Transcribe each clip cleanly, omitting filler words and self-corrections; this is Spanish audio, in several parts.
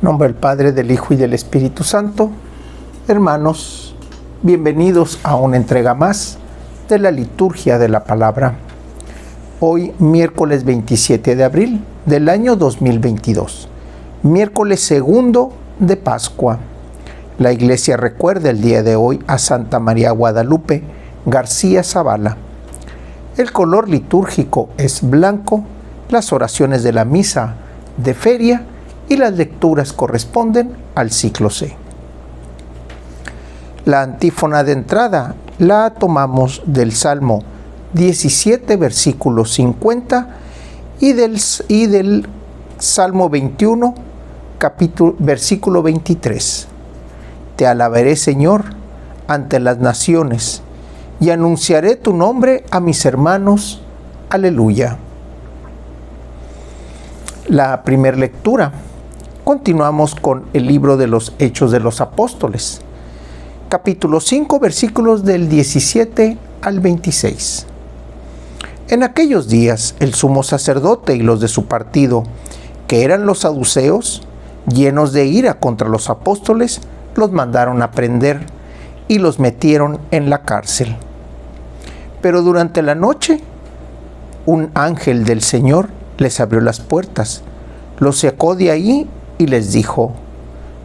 En nombre del Padre, del Hijo y del Espíritu Santo. Hermanos, bienvenidos a una entrega más de la liturgia de la palabra. Hoy, miércoles 27 de abril del año 2022, miércoles segundo de Pascua. La Iglesia recuerda el día de hoy a Santa María Guadalupe García Zavala. El color litúrgico es blanco, las oraciones de la misa de feria y las lecturas corresponden al ciclo C. La antífona de entrada la tomamos del Salmo 17, versículo 50 y del Salmo 21, versículo 23. Te alabaré, Señor, ante las naciones, y anunciaré tu nombre a mis hermanos. Aleluya. La primera lectura. Continuamos con el libro de los Hechos de los Apóstoles, capítulo 5, versículos del 17 al 26. En aquellos días, el sumo sacerdote y los de su partido, que eran los saduceos, llenos de ira contra los apóstoles, los mandaron a prender y los metieron en la cárcel. Pero durante la noche, un ángel del Señor les abrió las puertas, los sacó de ahí y les dijo: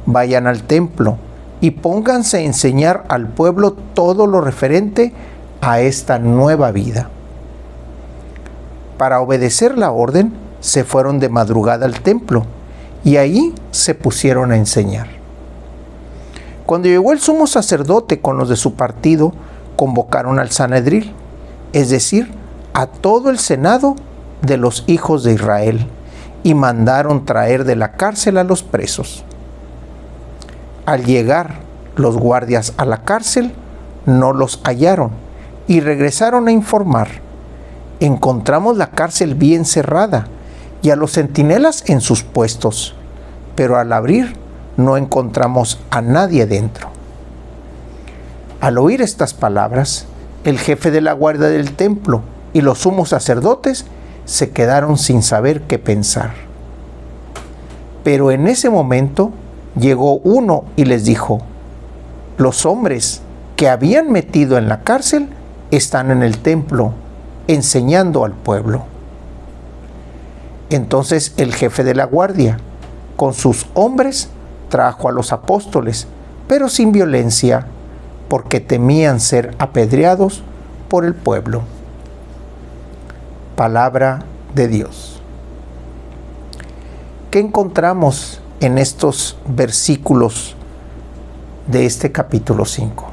vayan al templo y pónganse a enseñar al pueblo todo lo referente a esta nueva vida. Para obedecer la orden, se fueron de madrugada al templo y ahí se pusieron a enseñar. Cuando llegó el sumo sacerdote con los de su partido, convocaron al Sanedrín, es decir, a todo el senado de los hijos de Israel, y mandaron traer de la cárcel a los presos. Al llegar los guardias a la cárcel, no los hallaron y regresaron a informar: encontramos la cárcel bien cerrada y a los centinelas en sus puestos, pero al abrir no encontramos a nadie dentro. Al oír estas palabras, el jefe de la guardia del templo y los sumos sacerdotes se quedaron sin saber qué pensar. Pero en ese momento llegó uno y les dijo: los hombres que habían metido en la cárcel están en el templo enseñando al pueblo. Entonces el jefe de la guardia, con sus hombres, trajo a los apóstoles, pero sin violencia, porque temían ser apedreados por el pueblo. Palabra de Dios. ¿Qué encontramos en estos versículos de este capítulo 5?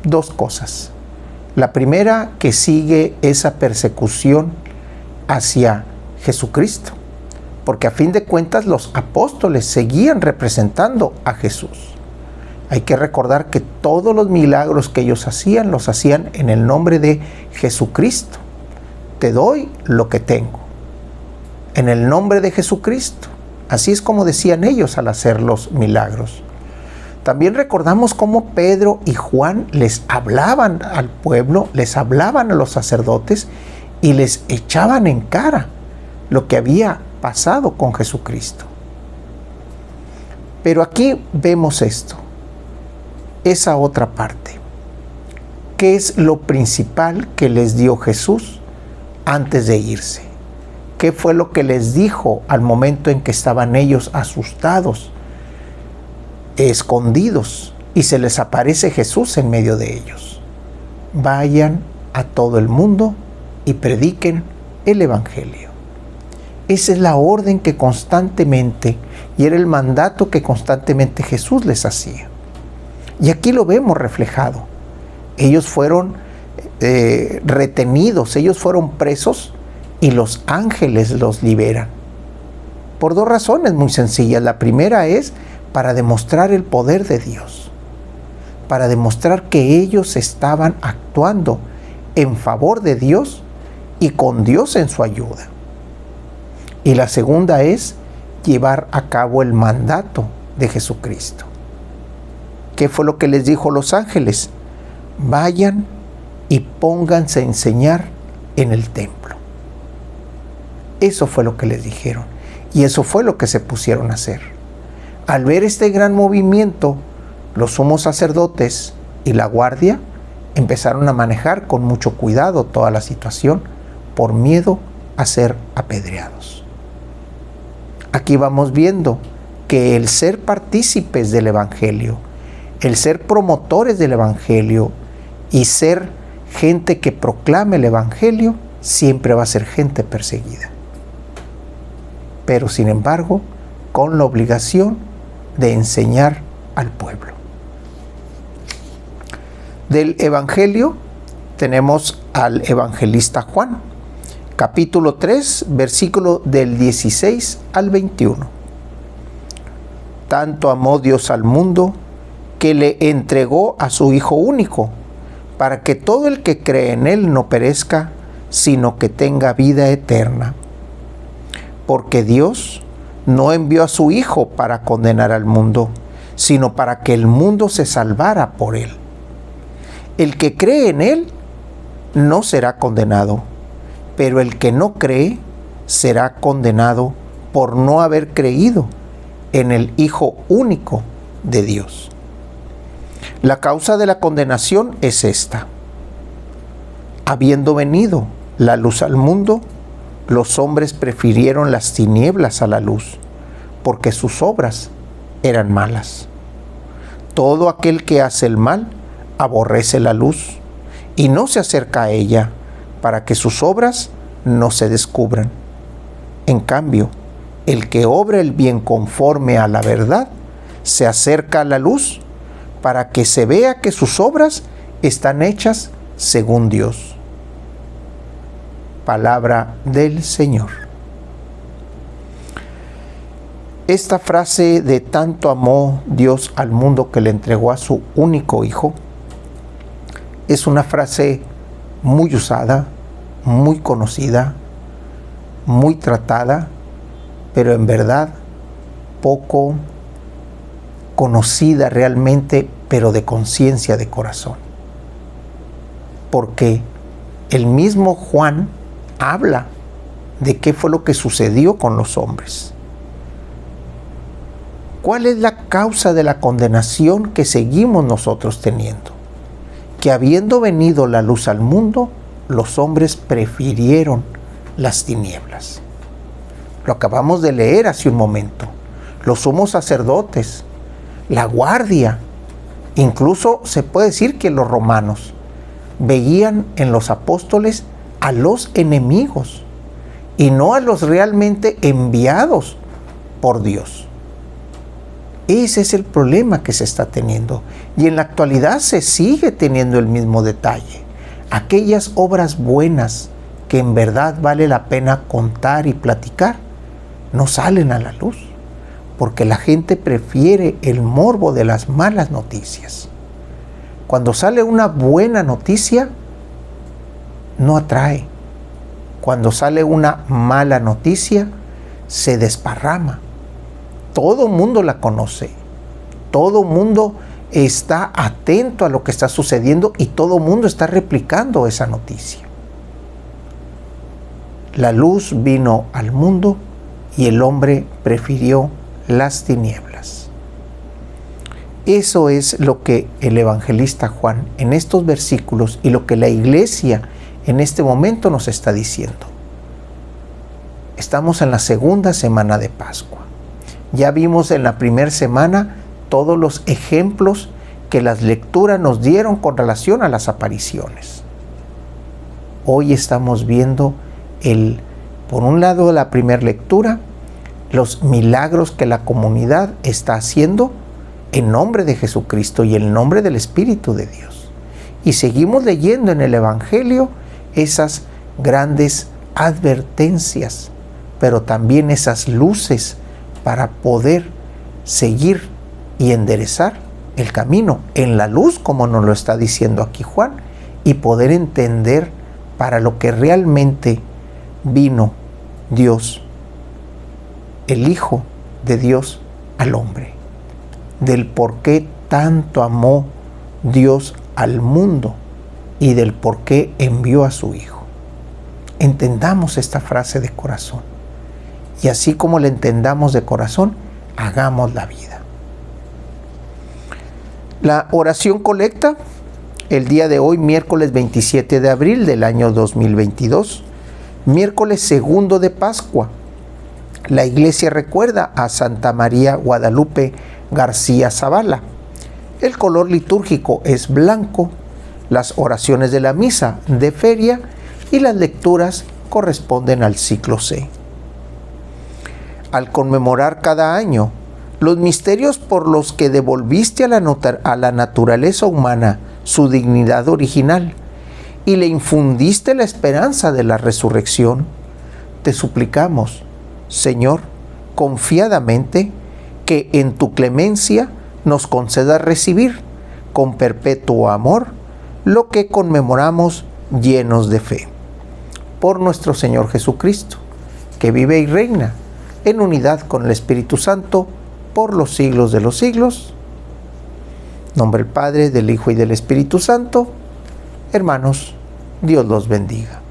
Dos cosas. La primera, que sigue esa persecución hacia Jesucristo, porque a fin de cuentas los apóstoles seguían representando a Jesús. Hay que recordar que todos los milagros que ellos hacían, los hacían en el nombre de Jesucristo. Te doy lo que tengo, en el nombre de Jesucristo. Así es como decían ellos al hacer los milagros. También recordamos cómo Pedro y Juan les hablaban al pueblo, les hablaban a los sacerdotes y les echaban en cara lo que había pasado con Jesucristo. Pero aquí vemos esto, esa otra parte. ¿Qué es lo principal que les dio Jesús antes de irse? ¿Qué fue lo que les dijo al momento en que estaban ellos asustados, escondidos, y se les aparece Jesús en medio de ellos? Vayan a todo el mundo y prediquen el Evangelio. Esa es la orden que constantemente, y era el mandato que constantemente Jesús les hacía. Y aquí lo vemos reflejado. Ellos fueron retenidos, ellos fueron presos y los ángeles los liberan. Por dos razones muy sencillas. La primera es para demostrar el poder de Dios, para demostrar que ellos estaban actuando en favor de Dios y con Dios en su ayuda. Y la segunda es llevar a cabo el mandato de Jesucristo. ¿Qué fue lo que les dijo los ángeles? Vayan y pónganse a enseñar en el templo. Eso fue lo que les dijeron y eso fue lo que se pusieron a hacer. Al ver este gran movimiento, los sumos sacerdotes y la guardia empezaron a manejar con mucho cuidado toda la situación por miedo a ser apedreados. Aquí vamos viendo que el ser partícipes del Evangelio, el ser promotores del Evangelio y ser gente que proclame el Evangelio, siempre va a ser gente perseguida. Pero sin embargo, con la obligación de enseñar al pueblo. Del Evangelio tenemos al evangelista Juan, capítulo 3, versículo del 16 al 21. Tanto amó Dios al mundo que le entregó a su Hijo único, para que todo el que cree en Él no perezca, sino que tenga vida eterna. Porque Dios no envió a su Hijo para condenar al mundo, sino para que el mundo se salvara por Él. El que cree en Él no será condenado, pero el que no cree será condenado por no haber creído en el Hijo único de Dios. La causa de la condenación es esta: habiendo venido la luz al mundo, los hombres prefirieron las tinieblas a la luz, porque sus obras eran malas. Todo aquel que hace el mal aborrece la luz y no se acerca a ella, para que sus obras no se descubran. En cambio, el que obra el bien conforme a la verdad se acerca a la luz, para que se vea que sus obras están hechas según Dios. Palabra del Señor. Esta frase de tanto amó Dios al mundo que le entregó a su único Hijo es una frase muy usada, muy conocida, muy tratada, pero en verdad poco conocida realmente, pero de conciencia, de corazón. Porque el mismo Juan habla de qué fue lo que sucedió con los hombres. ¿Cuál es la causa de la condenación que seguimos nosotros teniendo? Que habiendo venido la luz al mundo, los hombres prefirieron las tinieblas. Lo acabamos de leer hace un momento. Los sumos sacerdotes, la guardia, incluso se puede decir que los romanos veían en los apóstoles a los enemigos y no a los realmente enviados por Dios. Ese es el problema que se está teniendo, y en la actualidad se sigue teniendo el mismo detalle. Aquellas obras buenas que en verdad vale la pena contar y platicar no salen a la luz, porque la gente prefiere el morbo de las malas noticias. Cuando sale una buena noticia, no atrae. Cuando sale una mala noticia, se desparrama. Todo mundo la conoce. Todo mundo está atento a lo que está sucediendo y todo mundo está replicando esa noticia. La luz vino al mundo y el hombre prefirió las tinieblas. Eso es lo que el evangelista Juan en estos versículos y lo que la iglesia en este momento nos está diciendo. Estamos en la segunda semana de Pascua. Ya vimos en la primera semana todos los ejemplos que las lecturas nos dieron con relación a las apariciones. Hoy estamos viendo por un lado de la primera lectura, los milagros que la comunidad está haciendo en nombre de Jesucristo y en nombre del Espíritu de Dios. Y seguimos leyendo en el Evangelio esas grandes advertencias, pero también esas luces para poder seguir y enderezar el camino en la luz, como nos lo está diciendo aquí Juan, y poder entender para lo que realmente vino Dios, el Hijo de Dios al hombre, del por qué tanto amó Dios al mundo y del por qué envió a su Hijo. Entendamos esta frase de corazón, y así como la entendamos de corazón, hagamos la vida. La oración colecta, el día de hoy, miércoles 27 de abril del año 2022, miércoles segundo de Pascua. La Iglesia recuerda a Santa María Guadalupe García Zavala. El color litúrgico es blanco, las oraciones de la misa de feria y las lecturas corresponden al ciclo C. Al conmemorar cada año los misterios por los que devolviste a la naturaleza humana su dignidad original y le infundiste la esperanza de la resurrección, te suplicamos, Señor, confiadamente, que en tu clemencia nos concedas recibir con perpetuo amor lo que conmemoramos llenos de fe. Por nuestro Señor Jesucristo, que vive y reina en unidad con el Espíritu Santo por los siglos de los siglos. En nombre del Padre, del Hijo y del Espíritu Santo. Hermanos, Dios los bendiga.